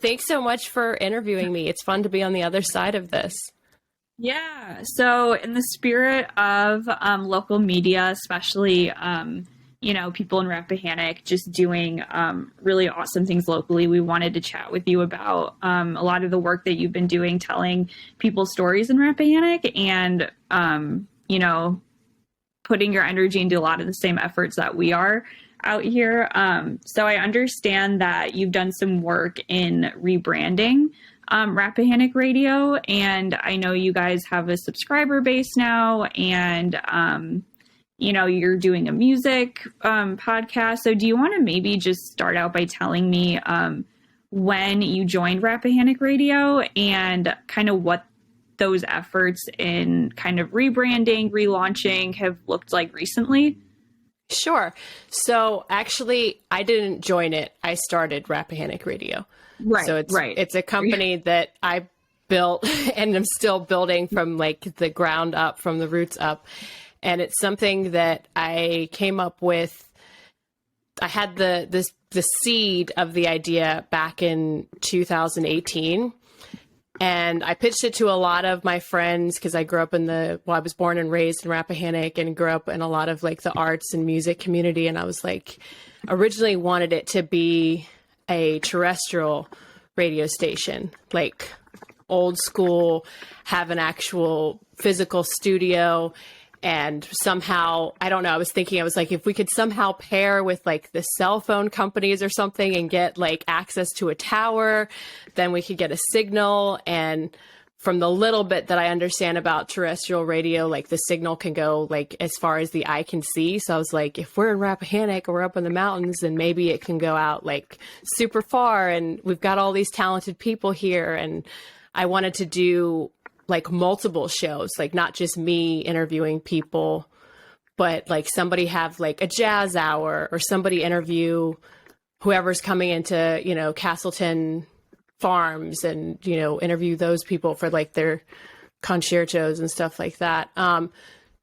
thanks so much for interviewing me. It's fun to be on the other side of this. Yeah. So in the spirit of local media, especially, people in Rappahannock just doing really awesome things locally, we wanted to chat with you about a lot of the work that you've been doing, telling people's stories in Rappahannock and, putting your energy into a lot of the same efforts that we are out here. So I understand that you've done some work in rebranding Rappahannock Radio, and I know you guys have a subscriber base now, and you're doing a music podcast. So do you want to maybe just start out by telling me when you joined Rappahannock Radio and kind of what those efforts in kind of rebranding, relaunching have looked like recently? Sure. So actually, I didn't join it. I started Rappahannock Radio. Right. So it's a company that I built and I'm still building from like the ground up, from the roots up. And it's something that I came up with. I had the seed of the idea back in 2018. And I pitched it to a lot of my friends because I grew up I was born and raised in Rappahannock and grew up in a lot of like the arts and music community. And I was like, originally wanted it to be a terrestrial radio station, like old school, have an actual physical studio. And somehow, I don't know, I was like, if we could somehow pair with like the cell phone companies or something and get like access to a tower, then we could get a signal. And from the little bit that I understand about terrestrial radio, like the signal can go like as far as the eye can see. So I was like, if we're in Rappahannock or we're up in the mountains, then maybe it can go out like super far. And we've got all these talented people here. And I wanted to do like multiple shows, like not just me interviewing people, but like somebody have like a jazz hour or somebody interview whoever's coming into, Castleton Farms and, interview those people for like their concertos and stuff like that.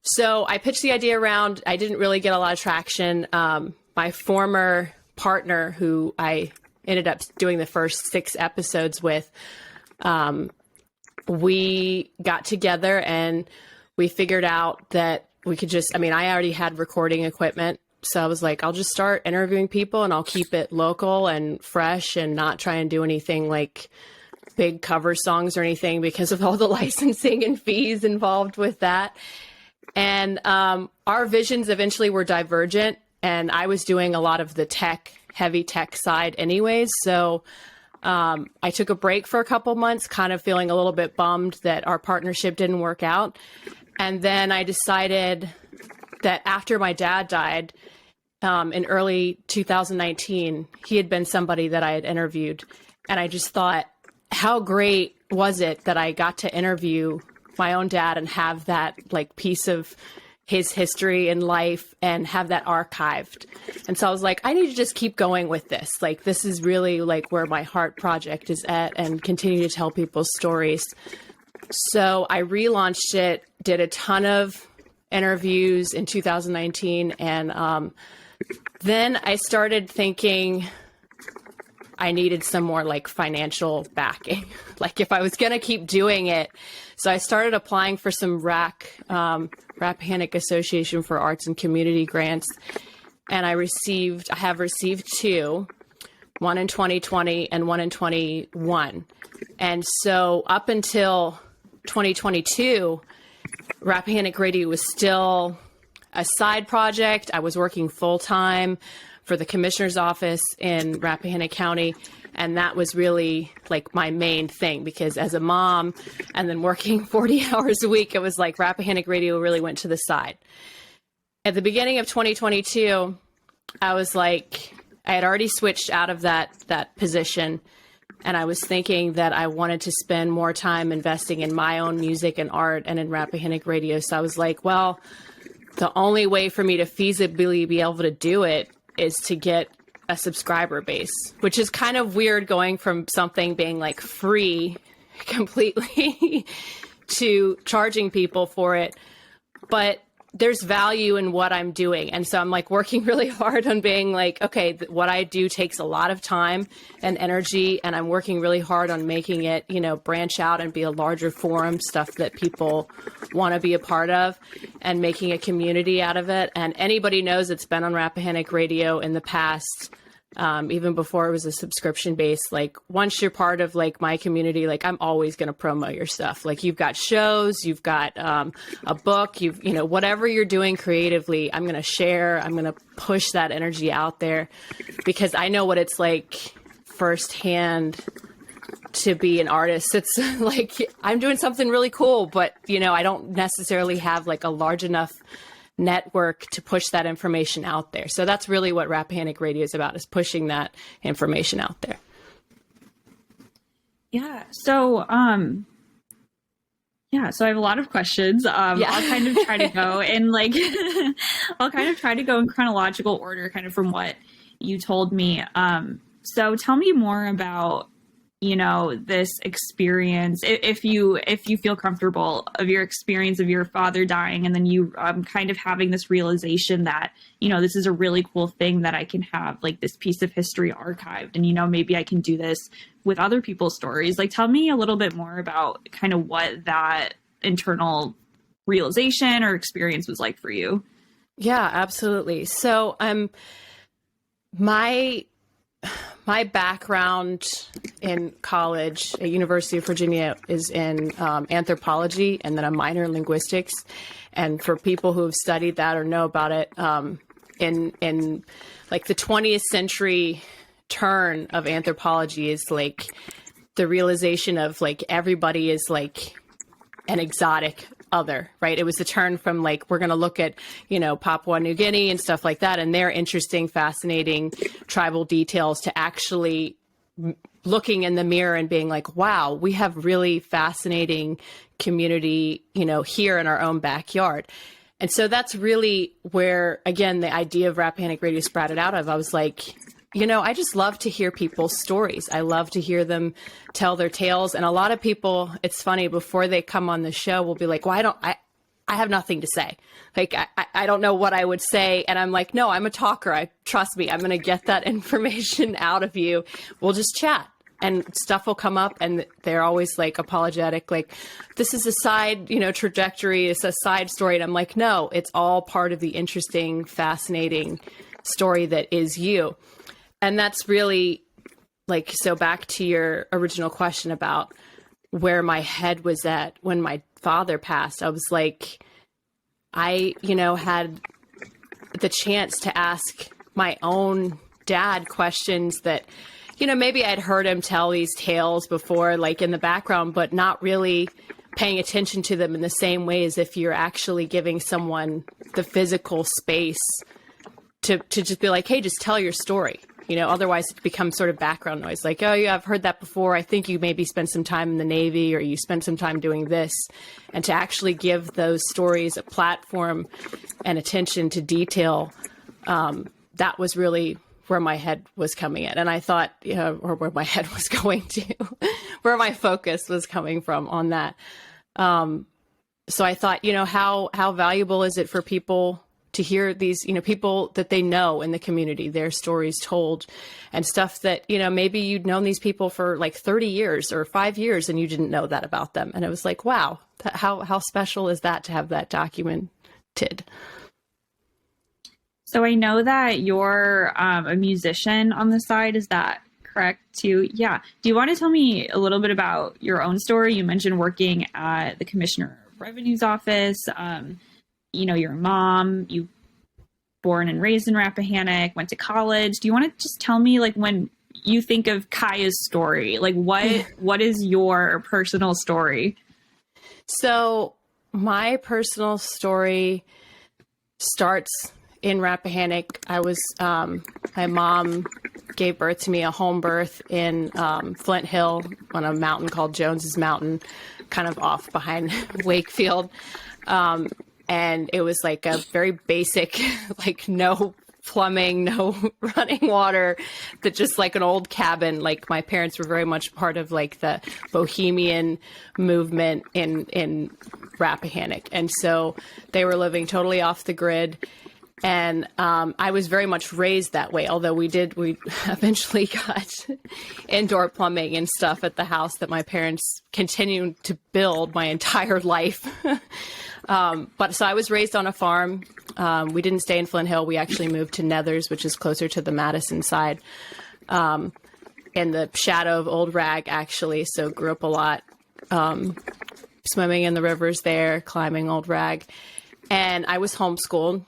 So I pitched the idea around. I didn't really get a lot of traction. My former partner, who I ended up doing the first 6 episodes with, we got together and we figured out that we could I already had recording equipment. So I was like, I'll just start interviewing people and I'll keep it local and fresh and not try and do anything like big cover songs or anything because of all the licensing and fees involved with that. And our visions eventually were divergent, and I was doing a lot of the heavy tech side anyways. So I took a break for a couple months, kind of feeling a little bit bummed that our partnership didn't work out. And then I decided that after my dad died in early 2019, he had been somebody that I had interviewed. And I just thought, how great was it that I got to interview my own dad and have that like piece of his history and life and have that archived. And so I was like, I need to just keep going with this. Like, this is really like where my heart project is at, and continue to tell people's stories. So I relaunched it, did a ton of interviews in 2019. And then I started thinking I needed some more like financial backing, like if I was going to keep doing it. So I started applying for some Rappahannock Association for Arts and Community grants. And I have received 2, one in 2020 and one in 21. And so up until 2022, Rappahannock Radio was still a side project. I was working full time for the commissioner's office in Rappahannock County. And that was really like my main thing, because as a mom and then working 40 hours a week, it was like Rappahannock Radio really went to the side. At the beginning of 2022, I was like, I had already switched out of that position. And I was thinking that I wanted to spend more time investing in my own music and art and in Rappahannock Radio. So I was like, well, the only way for me to feasibly be able to do it is to get a subscriber base, which is kind of weird going from something being like free completely to charging people for it. But there's value in what I'm doing. And so I'm like working really hard on being like, okay, what I do takes a lot of time and energy. And I'm working really hard on making it, branch out and be a larger forum, stuff that people want to be a part of, and making a community out of it. And anybody knows it's been on Rappahannock Radio in the past. Even before it was a subscription base, like once you're part of like my community, like I'm always going to promote your stuff. Like you've got shows, you've got a book, whatever you're doing creatively, I'm going to share, I'm going to push that energy out there, because I know what it's like firsthand to be an artist. It's like I'm doing something really cool, but I don't necessarily have like a large enough network to push that information out there. So that's really what Rappahannock Radio is about, is pushing that information out there. Yeah. So, so I have a lot of questions. I'll kind of try to go in chronological order, kind of from what you told me. So tell me more about, this experience, if you feel comfortable, of your experience of your father dying, and then you kind of having this realization that, this is a really cool thing that I can have like this piece of history archived, and, maybe I can do this with other people's stories. Like, tell me a little bit more about kind of what that internal realization or experience was like for you. Yeah, absolutely. So, my background in college at University of Virginia is in anthropology, and then a minor in linguistics. And for people who have studied that or know about it, in like the 20th century turn of anthropology is like the realization of like everybody is like an exotic other, right? It was the turn from like, we're going to look at, Papua New Guinea and stuff like that, and their interesting, fascinating tribal details, to actually looking in the mirror and being like, wow, we have really fascinating community, here in our own backyard. And so that's really where, again, the idea of Rappahannock Radio sprouted out of. I was like, I just love to hear people's stories. I love to hear them tell their tales. And a lot of people, it's funny, before they come on the show, will be like, well, I have nothing to say. Like, I don't know what I would say. And I'm like, no, I'm a talker. Trust me, I'm going to get that information out of you. We'll just chat and stuff will come up. And they're always like apologetic. Like, this is a side, trajectory. It's a side story. And I'm like, no, it's all part of the interesting, fascinating story that is you. And that's really like, so back to your original question about where my head was at when my father passed. I was like, I, had the chance to ask my own dad questions that, maybe I'd heard him tell these tales before, like in the background, but not really paying attention to them in the same way as if you're actually giving someone the physical space to just be like, hey, just tell your story. Otherwise it becomes sort of background noise. Like, oh, yeah, I've heard that before. I think you maybe spent some time in the Navy, or you spent some time doing this. And to actually give those stories a platform and attention to detail, that was really where my head was coming in. And I thought, or where my head was going to, where my focus was coming from on that. So I thought, how valuable is it for people to hear these, people that they know in the community, their stories told, and stuff that, maybe you'd known these people for like 30 years or 5 years and you didn't know that about them. And it was like, wow, how special is that to have that documented? So I know that you're a musician on the side. Is that correct too? Yeah. Do you want to tell me a little bit about your own story? You mentioned working at the Commissioner of Revenue's office. Your mom, you born and raised in Rappahannock, went to college. Do you want to just tell me, like, when you think of Kiaya's story, like what is your personal story? So my personal story starts in Rappahannock. I was, my mom gave birth to me, a home birth in Flint Hill on a mountain called Jones's Mountain, kind of off behind Wakefield. And it was like a very basic, like no plumbing, no running water, that just like an old cabin. Like my parents were very much part of like the bohemian movement in Rappahannock. And so they were living totally off the grid. And I was very much raised that way, although we eventually got indoor plumbing and stuff at the house that my parents continued to build my entire life. But so I was raised on a farm. We didn't stay in Flint Hill. We actually moved to Nethers, which is closer to the Madison side, in the shadow of Old Rag, actually. So grew up a lot, swimming in the rivers there, climbing Old Rag. And I was homeschooled.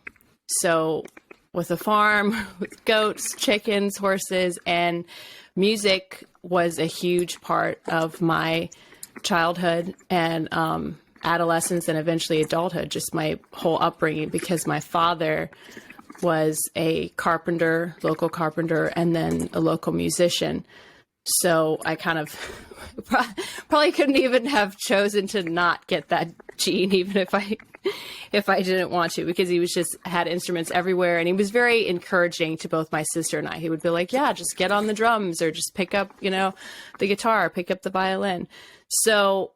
So with a farm, with goats, chickens, horses, and music was a huge part of my childhood and adolescence and eventually adulthood, just my whole upbringing, because my father was a carpenter, local carpenter, and then a local musician. So I kind of probably couldn't even have chosen to not get that gene, even if I didn't want to, because he was just had instruments everywhere. And he was very encouraging to both my sister and I. He would be like, yeah, just get on the drums or just pick up, the guitar, pick up the violin. So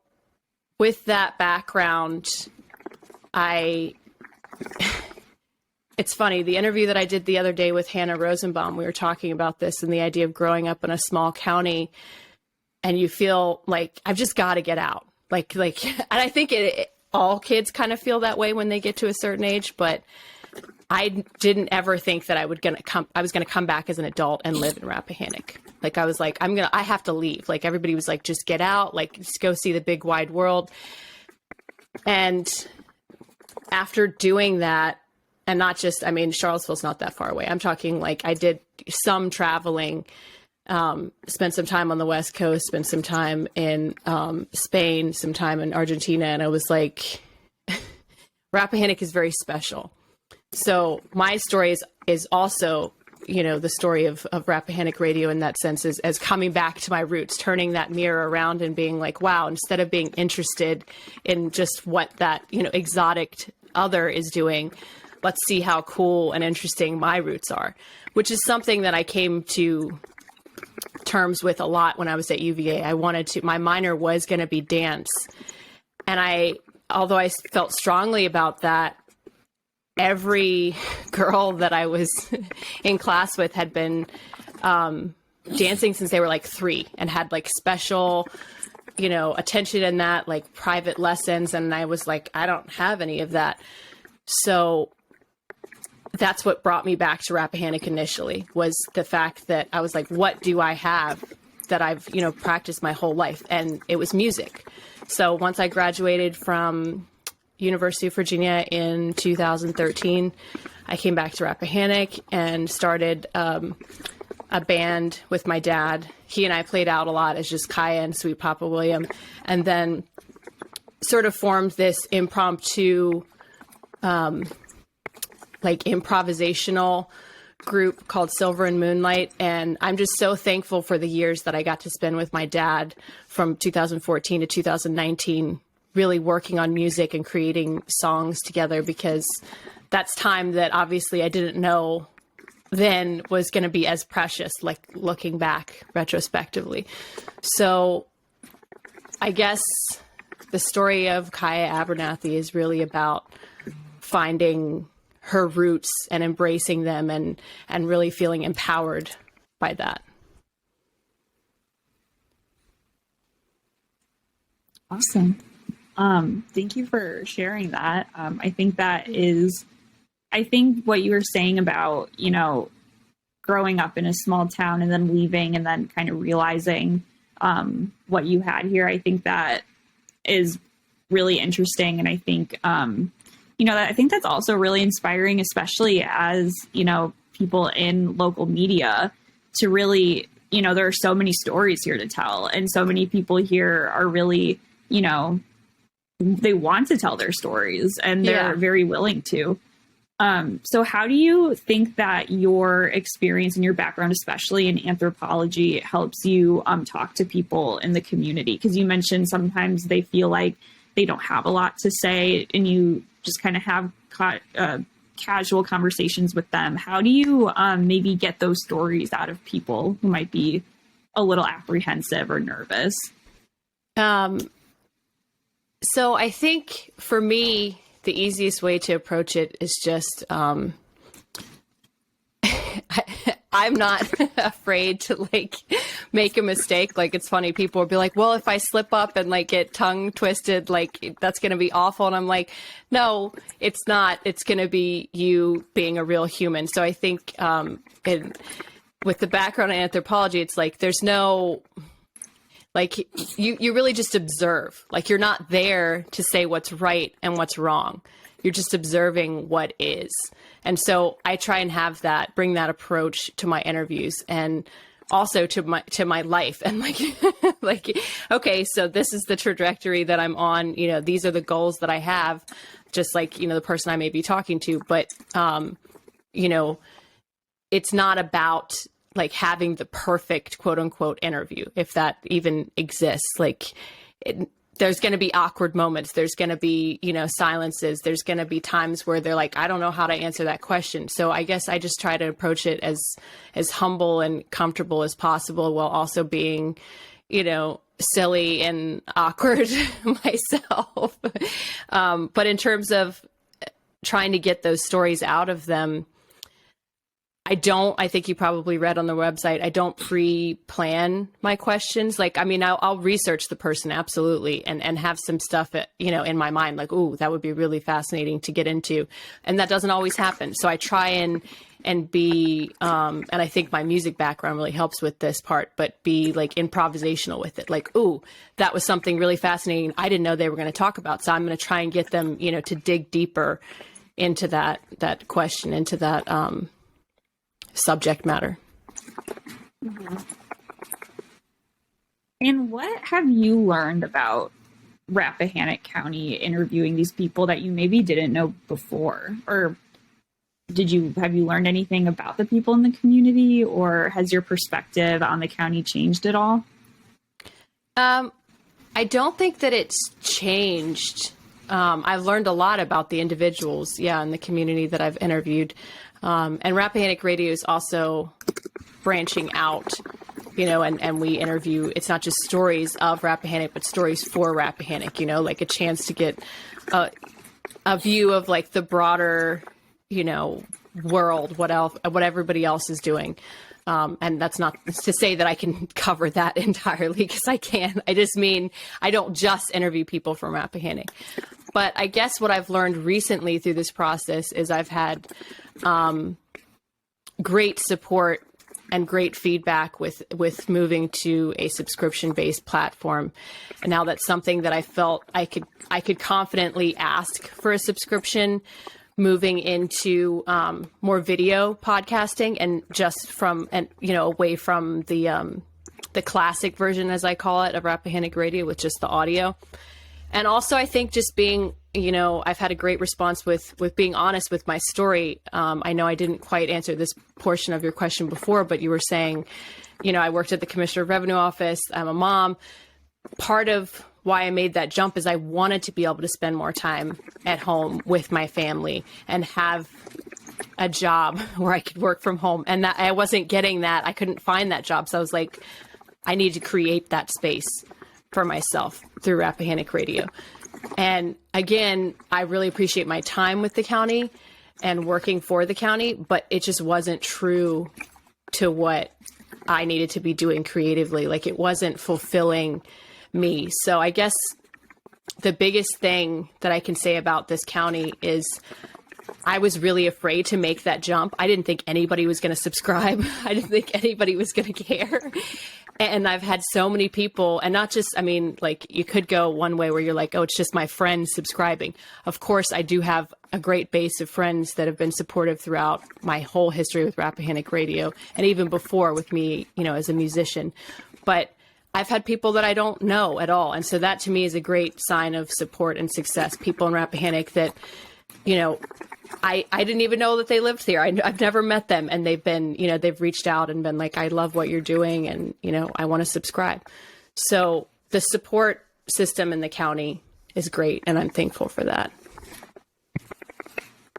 with that background, it's funny, the interview that I did the other day with Hannah Rosenbaum, we were talking about this and the idea of growing up in a small county, and you feel like I've just got to get out. Like, and I think all kids kind of feel that way when they get to a certain age, but I didn't ever think that I was going to come back as an adult and live in Rappahannock. Like I was like, I have to leave. Like everybody was like, just get out, like just go see the big wide world. And after doing that, and not just, Charlottesville's not that far away. I'm talking like I did some traveling, spent some time on the West Coast, spent some time in Spain, some time in Argentina. And I was like, Rappahannock is very special. So my story is also, the story of Rappahannock Radio in that sense, as coming back to my roots, turning that mirror around and being like, wow, instead of being interested in just what that, exotic other is doing, let's see how cool and interesting my roots are, which is something that I came to terms with a lot when I was at UVA. My minor was going to be dance. And although I felt strongly about that, every girl that I was in class with had been dancing since they were like 3 and had like special, attention in that, like private lessons. And I was like, I don't have any of that. So that's what brought me back to Rappahannock initially, was the fact that I was like, what do I have that I've, practiced my whole life? And it was music. So once I graduated from University of Virginia in 2013, I came back to Rappahannock and started a band with my dad. He and I played out a lot as just Kiaya and Sweet Papa William, and then sort of formed this impromptu improvisational group called Silver and Moonlight. And I'm just so thankful for the years that I got to spend with my dad from 2014 to 2019, really working on music and creating songs together, because that's time that obviously I didn't know then was going to be as precious, like looking back retrospectively. So I guess the story of Kiaya Abernathy is really about finding her roots and embracing them and really feeling empowered by that. Awesome. Thank you for sharing that. I think what you were saying about, growing up in a small town and then leaving and then kind of realizing what you had here, I think that is really interesting. And I think, I think that's also really inspiring, especially as, people in local media, to really, there are so many stories here to tell. And so many people here are really, they want to tell their stories and they're very willing to. So how do you think that your experience and your background, especially in anthropology, helps you talk to people in the community? Because you mentioned sometimes they feel like they don't have a lot to say, and you just kind of have casual conversations with them, how do you maybe get those stories out of people who might be a little apprehensive or nervous? So I think for me, the easiest way to approach it is just, I'm not afraid to like make a mistake. Like, it's funny. People will be like, well, if I slip up and like get tongue twisted, like that's going to be awful. And I'm like, no, it's not. It's going to be you being a real human. So I think, with the background in anthropology, it's like, there's no, like you really just observe. Like, you're not there to say what's right and what's wrong. You're just observing what is. And so I try and bring that approach to my interviews and also to my life. And like, okay, so this is the trajectory that I'm on. You know, these are the goals that I have, just like, you know, the person I may be talking to. But, you know, it's not about like having the perfect quote unquote interview, if that even exists. Like, there's going to be awkward moments. There's going to be, you know, silences. There's going to be times where they're like, I don't know how to answer that question. So I guess I just try to approach it as humble and comfortable as possible, while also being, you know, silly and awkward myself. But in terms of trying to get those stories out of them, I think you probably read on the website, I don't pre-plan my questions. Like, I mean, I'll research the person, absolutely, and have some stuff, you know, in my mind, like, ooh, that would be really fascinating to get into. And that doesn't always happen. So I try and be, and I think my music background really helps with this part, but be like improvisational with it. Like, ooh, that was something really fascinating I didn't know they were going to talk about. So I'm going to try and get them, you know, to dig deeper into that question, into that, subject matter. Mm-hmm. And what have you learned about Rappahannock County interviewing these people that you maybe didn't know before? Or have you learned anything about the people in the community, or has your perspective on the county changed at all? I don't think that it's changed. I've learned a lot about the individuals, in the community that I've interviewed. And Rappahannock Radio is also branching out, you know, and we interview, it's not just stories of Rappahannock, but stories for Rappahannock, you know, like a chance to get a view of like the broader, you know, world, what everybody else is doing. And that's not to say that I can cover that entirely, because I can. I just mean, I don't just interview people from Rappahannock. But I guess what I've learned recently through this process is I've had great support and great feedback with moving to a subscription-based platform. And now that's something that I felt I could confidently ask for a subscription, moving into more video podcasting, and just away from the classic version, as I call it, of Rappahannock Radio, with just the audio. And also, I think just being, you know, I've had a great response with being honest with my story. I know I didn't quite answer this portion of your question before, but you were saying, you know, I worked at the Commissioner of Revenue Office. I'm a mom. Part of why I made that jump is I wanted to be able to spend more time at home with my family and have a job where I could work from home. And that I wasn't getting that. I couldn't find that job. So I was like, I need to create that space for myself through Rappahannock Radio. And again, I really appreciate my time with the county and working for the county, but it just wasn't true to what I needed to be doing creatively. Like, it wasn't fulfilling me. So I guess the biggest thing that I can say about this county is I was really afraid to make that jump. I didn't think anybody was going to subscribe. I didn't think anybody was going to care. And I've had so many people, and not just, I mean, like, you could go one way where you're like, oh, it's just my friends subscribing. Of course, I do have a great base of friends that have been supportive throughout my whole history with Rappahannock Radio, and even before with me, you know, as a musician. But I've had people that I don't know at all. And so that to me is a great sign of support and success. People in Rappahannock that, you know, I didn't even know that they lived here. I've never met them, and they've been, you know, they've reached out and been like, I love what you're doing, and, you know, I want to subscribe. So the support system in the county is great, and I'm thankful for that.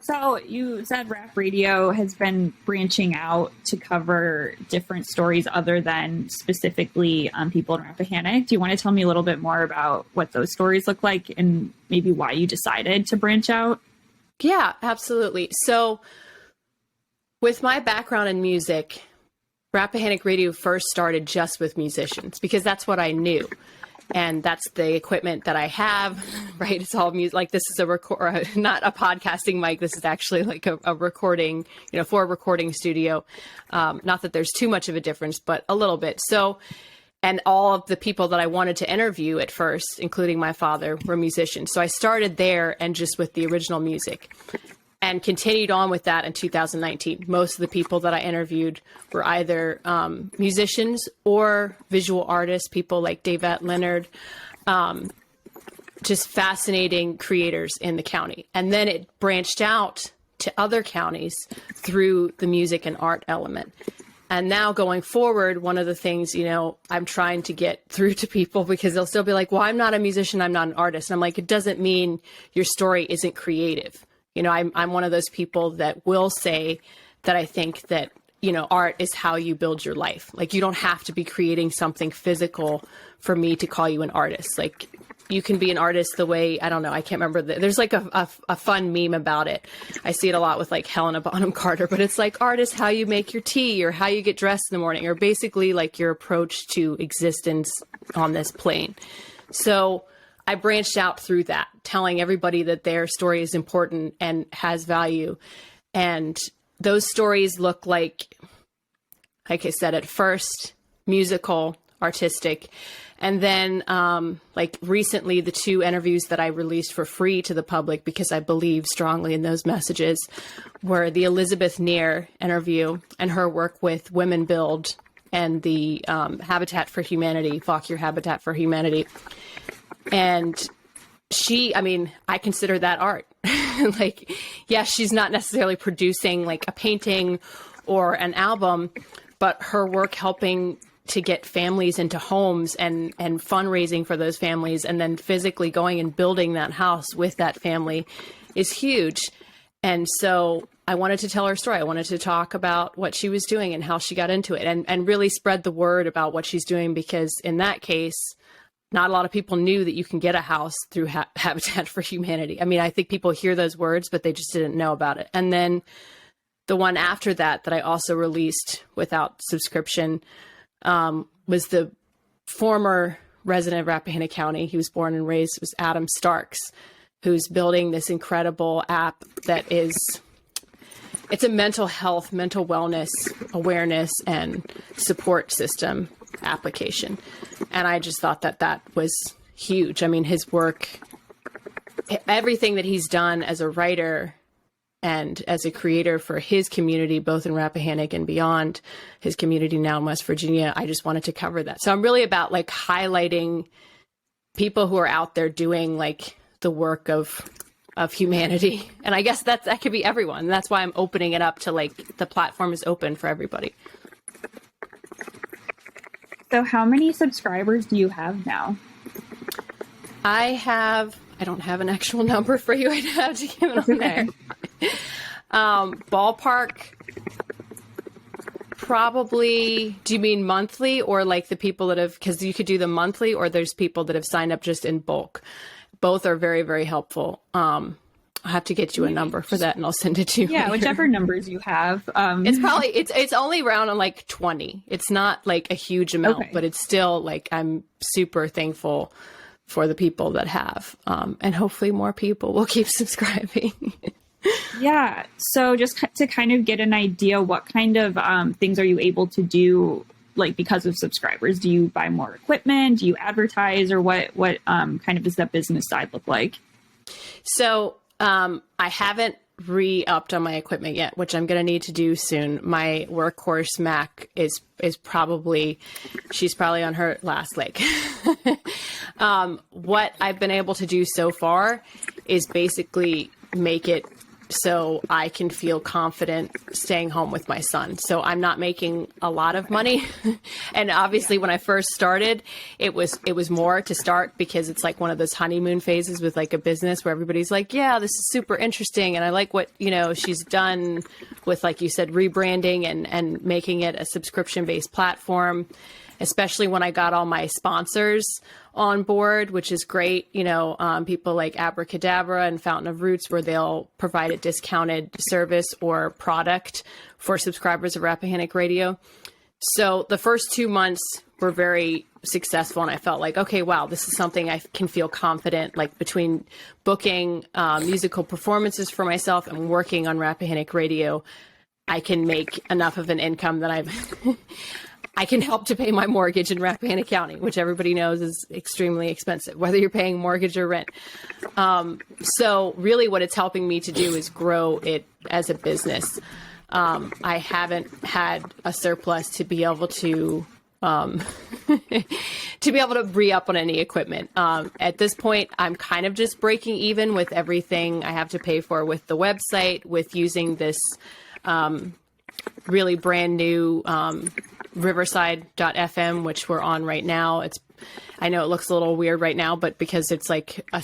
So you said Rapp Radio has been branching out to cover different stories other than specifically people in Rappahannock. Do you want to tell me a little bit more about what those stories look like and maybe why you decided to branch out? Yeah, absolutely. So with my background in music, Rappahannock Radio first started just with musicians because that's what I knew. And that's the equipment that I have, right? It's all music. Like this is not a podcasting mic. This is actually like a recording, for a recording studio. Not that there's too much of a difference, but a little bit. So, and all of the people that I wanted to interview at first, including my father, were musicians. So I started there and just with the original music and continued on with that in 2019. Most of the people that I interviewed were either musicians or visual artists, people like Davette Leonard, just fascinating creators in the county. And then it branched out to other counties through the music and art element. And now going forward, one of the things, I'm trying to get through to people because they'll still be like, well, I'm not a musician, I'm not an artist. And I'm like, it doesn't mean your story isn't creative. I'm one of those people that will say that I think that, art is how you build your life. Like, you don't have to be creating something physical for me to call you an artist. Like, you can be an artist the way, I don't know, I can't remember. There's like a fun meme about it. I see it a lot with like Helena Bonham Carter, but it's like art is how you make your tea or how you get dressed in the morning or basically like your approach to existence on this plane. So I branched out through that, telling everybody that their story is important and has value. And those stories look like I said, at first, musical, artistic. And then like recently, the 2 interviews that I released for free to the public because I believe strongly in those messages were the Elizabeth Neer interview and her work with Women Build and the Habitat for Humanity, Fauquier Habitat for Humanity. And I consider that art. Like, yes, she's not necessarily producing like a painting or an album, but her work helping to get families into homes and fundraising for those families and then physically going and building that house with that family is huge. And so I wanted to tell her story. I wanted to talk about what she was doing and how she got into it and really spread the word about what she's doing, because in that case, not a lot of people knew that you can get a house through Habitat for Humanity. I mean, I think people hear those words, but they just didn't know about it. And then the one after that I also released without subscription was the former resident of Rappahannock County. He was born and raised, was Adam Starks, who's building this incredible app that it's a mental health, mental wellness, awareness, and support system application. And I just thought that was huge. I mean, his work, everything that he's done as a writer and as a creator for his community, both in Rappahannock and beyond, his community now in West Virginia, I just wanted to cover that. So I'm really about like highlighting people who are out there doing like the work of humanity. And I guess that could be everyone. And that's why I'm opening it up to like the platform is open for everybody. So how many subscribers do you have now? I don't have an actual number for you. I'd have to give it on there. Ballpark, probably, do you mean monthly or like the people that have, because you could do the monthly or there's people that have signed up just in bulk. Both are very, very helpful. I'll have to get you a number for that and I'll send it to you. Yeah, later. Whichever numbers you have. It's probably, it's only around on like 20. It's not like a huge amount, okay. But it's still like, I'm super thankful for the people that have, and hopefully more people will keep subscribing. Yeah. So just to kind of get an idea, what kind of things are you able to do, like because of subscribers? Do you buy more equipment? Do you advertise, or what kind of does that business side look like? So I haven't re-upped on my equipment yet, which I'm going to need to do soon. My workhorse Mac is probably, she's probably on her last leg. What I've been able to do so far is basically make it so I can feel confident staying home with my son. So I'm not making a lot of money. And obviously when I first started, it was more to start because it's like one of those honeymoon phases with like a business where everybody's like, yeah, this is super interesting. And I like what, she's done with, like you said, rebranding and making it a subscription-based platform, especially when I got all my sponsors on board, which is great. People like Abracadabra and Fountain of Roots, where they'll provide a discounted service or product for subscribers of Rappahannock Radio. So the first 2 months were very successful, and I felt like, okay, wow, this is something I can feel confident, like between booking musical performances for myself and working on Rappahannock Radio, I can make enough of an income that I can help to pay my mortgage in Rappahannock County, which everybody knows is extremely expensive, whether you're paying mortgage or rent. So really what it's helping me to do is grow it as a business. I haven't had a surplus to be able to re-up on any equipment. At this point, I'm kind of just breaking even with everything I have to pay for with the website, with using this really brand new Riverside.fm, which we're on right now. I know it looks a little weird right now, but because it's like a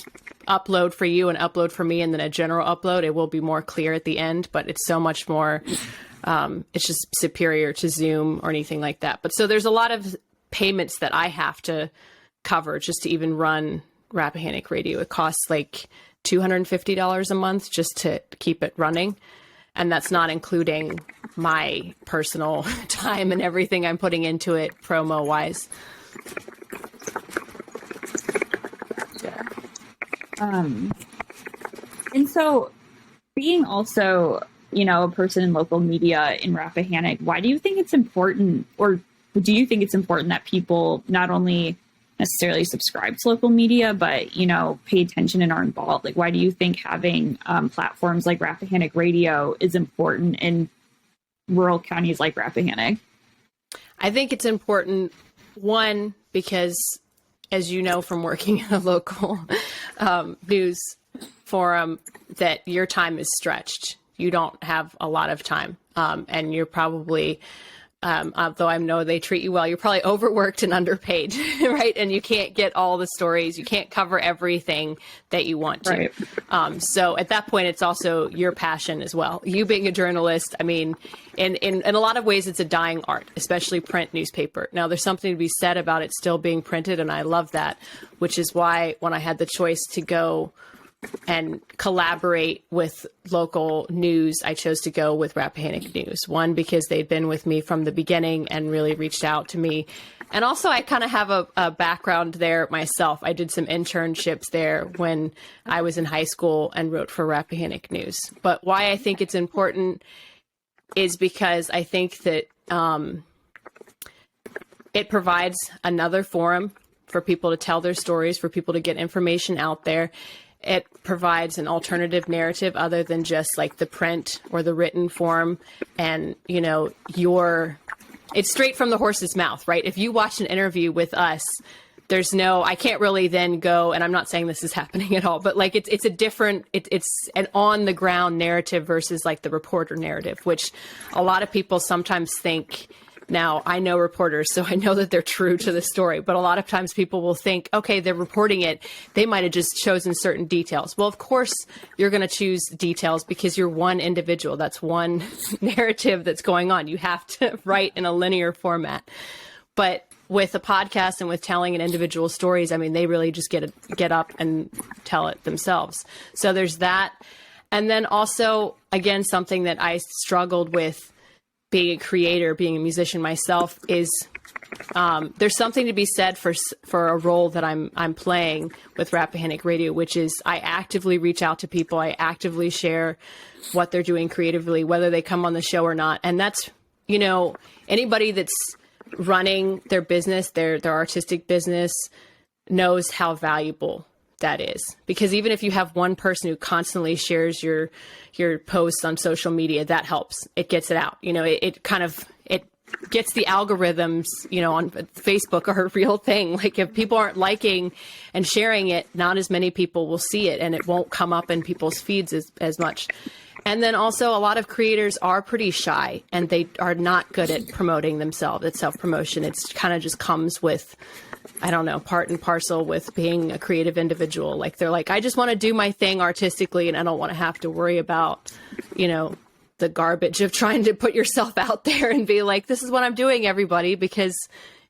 upload for you, an upload for me, and then a general upload, it will be more clear at the end, but it's so much more, it's just superior to Zoom or anything like that. But so there's a lot of payments that I have to cover just to even run Rappahannock Radio. It costs like $250 a month just to keep it running. And that's not including my personal time and everything I'm putting into it promo wise. Yeah. And so being also, a person in local media in Rappahannock, why do you think it's important, or do you think it's important that people not only necessarily subscribe to local media, but, pay attention and are involved? Like, why do you think having platforms like Rappahannock Radio is important in rural counties like Rappahannock? I think it's important, one, because as you know from working in a local news forum, that your time is stretched. You don't have a lot of time. And you're probably, although I know they treat you well, you're probably overworked and underpaid, right? And you can't get all the stories. You can't cover everything that you want to. Right. So at that point, it's also your passion as well. You being a journalist, I mean, in a lot of ways, it's a dying art, especially print newspaper. Now, there's something to be said about it still being printed, and I love that, which is why when I had the choice to go and collaborate with local news, I chose to go with Rappahannock News. One, because they'd been with me from the beginning and really reached out to me. And also, I kind of have a background there myself. I did some internships there when I was in high school and wrote for Rappahannock News. But why I think it's important is because I think that it provides another forum for people to tell their stories, for people to get information out there. It provides an alternative narrative other than just like the print or the written form. And, it's straight from the horse's mouth, right? If you watch an interview with us, I can't really then go, and I'm not saying this is happening at all, but like it's a different, it's an on the ground narrative versus like the reporter narrative, which a lot of people sometimes think. Now, I know reporters, so I know that they're true to the story, but a lot of times people will think, okay, they're reporting it. They might have just chosen certain details. Well, of course, you're going to choose details because you're one individual. That's one narrative that's going on. You have to write in a linear format. But with a podcast and with telling an individual stories, I mean, they really just get up and tell it themselves. So there's that. And then also, again, something that I struggled with being a creator, being a musician myself, is there's something to be said for a role that I'm playing with Rappahannock Radio, which is I actively reach out to people. I actively share what they're doing creatively, whether they come on the show or not. And that's, anybody that's running their business, their artistic business, knows how valuable that is. Because even if you have one person who constantly shares your posts on social media, that helps. It gets it out. It gets the algorithms, on Facebook are a real thing. Like if people aren't liking and sharing it, not as many people will see it and it won't come up in people's feeds as much. And then also a lot of creators are pretty shy and they are not good at promoting themselves. It's self-promotion. It's kind of just comes with, I don't know, part and parcel with being a creative individual. Like they're like, I just want to do my thing artistically and I don't want to have to worry about, the garbage of trying to put yourself out there and be like, this is what I'm doing, everybody, because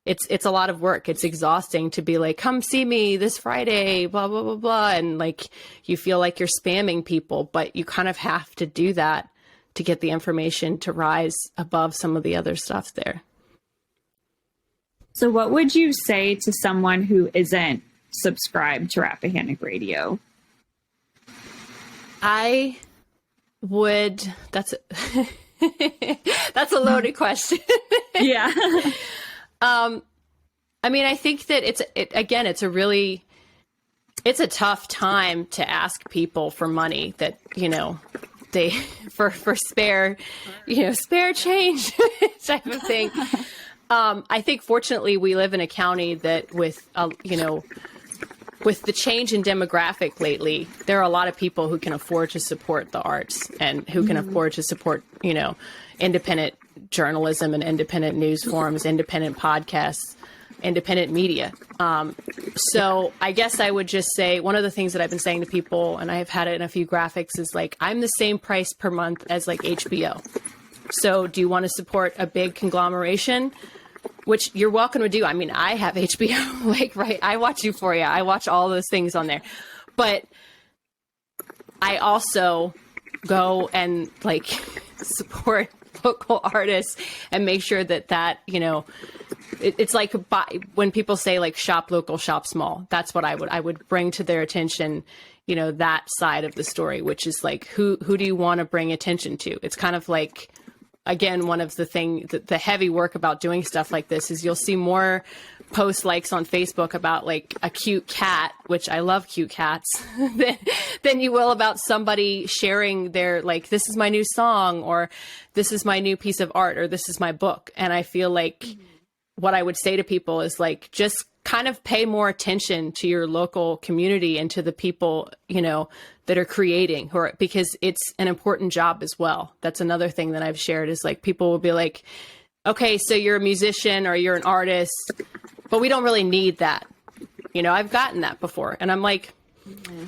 it's a lot of work. It's exhausting to be like, come see me this Friday, blah, blah, blah, blah. And like, you feel like you're spamming people, but you kind of have to do that to get the information to rise above some of the other stuff there. So what would you say to someone who isn't subscribed to Rappahannock Radio? I would, that's a loaded question. Yeah. I mean, I think that it's a tough time to ask people for money that, they, for spare change type of thing. I think fortunately we live in a county that with the change in demographic lately, there are a lot of people who can afford to support the arts and who can afford to support, independent journalism and independent news forums, independent podcasts, independent media. So I guess I would just say one of the things that I've been saying to people, and I've had it in a few graphics, is like, I'm the same price per month as like HBO. So do you want to support a big conglomeration? Which you're welcome to do. I mean, I have HBO, like, right. I watch Euphoria. I watch all those things on there, but I also go and like support local artists and make sure that, it's like when people say like shop local, shop small, that's what I would bring to their attention, that side of the story, which is like, who do you want to bring attention to? It's kind of like, again, one of the heavy work about doing stuff like this is you'll see more post likes on Facebook about like a cute cat, which I love cute cats, than you will about somebody sharing their, like, this is my new song, or this is my new piece of art, or this is my book. And I feel like what I would say to people is like, just kind of pay more attention to your local community and to the people, that are creating, because it's an important job as well. That's another thing that I've shared is like, people will be like, okay, so you're a musician or you're an artist, but we don't really need that. I've gotten that before. And I'm like,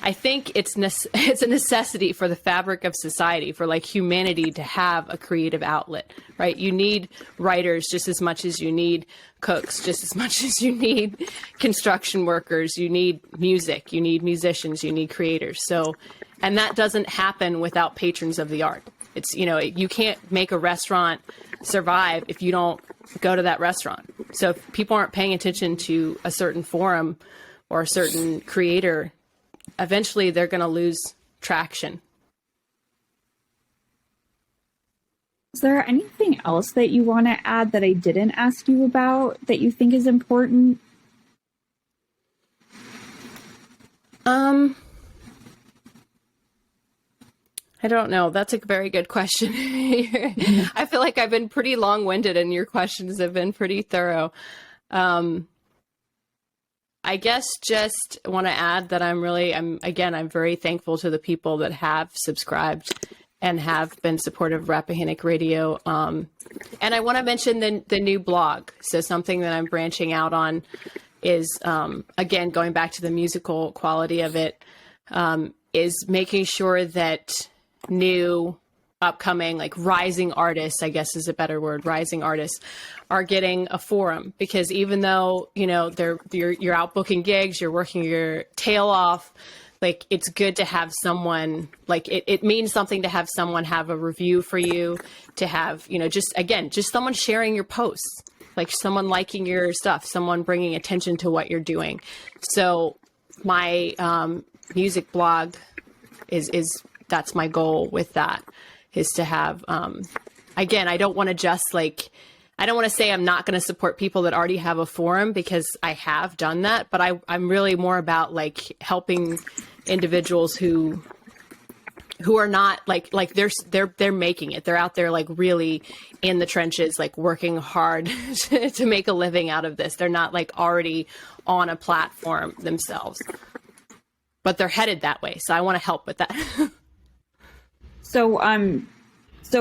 I think it's a necessity for the fabric of society, for like humanity to have a creative outlet, right? You need writers just as much as you need cooks, just as much as you need construction workers, you need music, you need musicians, you need creators. So, and that doesn't happen without patrons of the art. It's, you can't make a restaurant survive if you don't go to that restaurant. So if people aren't paying attention to a certain forum or a certain creator, eventually they're going to lose traction. Is there anything else that you want to add that I didn't ask you about that you think is important? I don't know. That's a very good question. I feel like I've been pretty long-winded and your questions have been pretty thorough. I guess just want to add that I'm very thankful to the people that have subscribed and have been supportive of Rappahannock Radio. And I want to mention the new blog. So something that I'm branching out on is, again, going back to the musical quality of it, is making sure that new upcoming, like rising artists, I guess is a better word, rising artists are getting a forum, because even though, you're out booking gigs, you're working your tail off, like it's good to have someone, like it means something to have someone have a review for you, to have, just someone sharing your posts, like someone liking your stuff, someone bringing attention to what you're doing. So my music blog is that's my goal with that, is to have, again, I don't want to just like, I don't want to say I'm not going to support people that already have a forum, because I have done that, but I'm really more about like helping individuals who who are not like they're making it. They're out there like really in the trenches, like working hard to make a living out of this. They're not like already on a platform themselves, but they're headed that way. So I want to help with that. So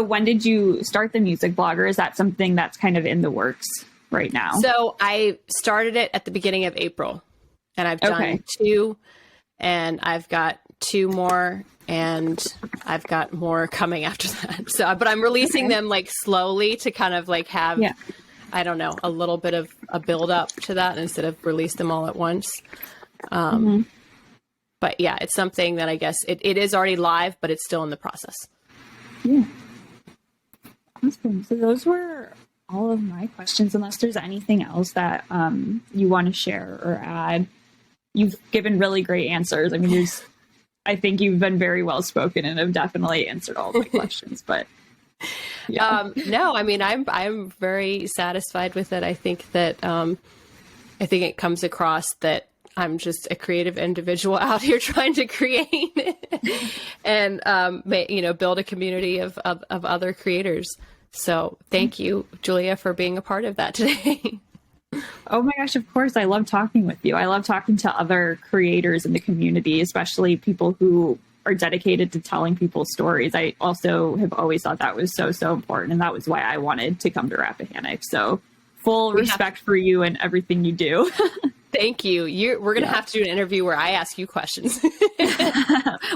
when did you start the music blog, or is that something that's kind of in the works right now? So I started it at the beginning of April, and I've done 2, and I've got 2 more, and I've got more coming after that. So, but I'm releasing them like slowly to kind of like have, I don't know, a little bit of a build up to that instead of release them all at once. But yeah, it's something that I guess it is already live, but it's still in the process. Yeah. Awesome. So those were all of my questions, unless there's anything else that you want to share or add. You've given really great answers. I mean, I think you've been very well spoken and have definitely answered all my questions, but yeah. No, I mean, I'm very satisfied with it. I think that, I think it comes across that I'm just a creative individual out here trying to create and, build a community of other creators. So thank you, Julia, for being a part of that today. Oh my gosh, of course. I love talking with you. I love talking to other creators in the community, especially people who are dedicated to telling people's stories. I also have always thought that was so, so important. And that was why I wanted to come to Rappahannock. So full respect for you and everything you do. Thank you. We're going to have to do an interview where I ask you questions.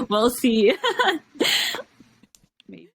We'll see.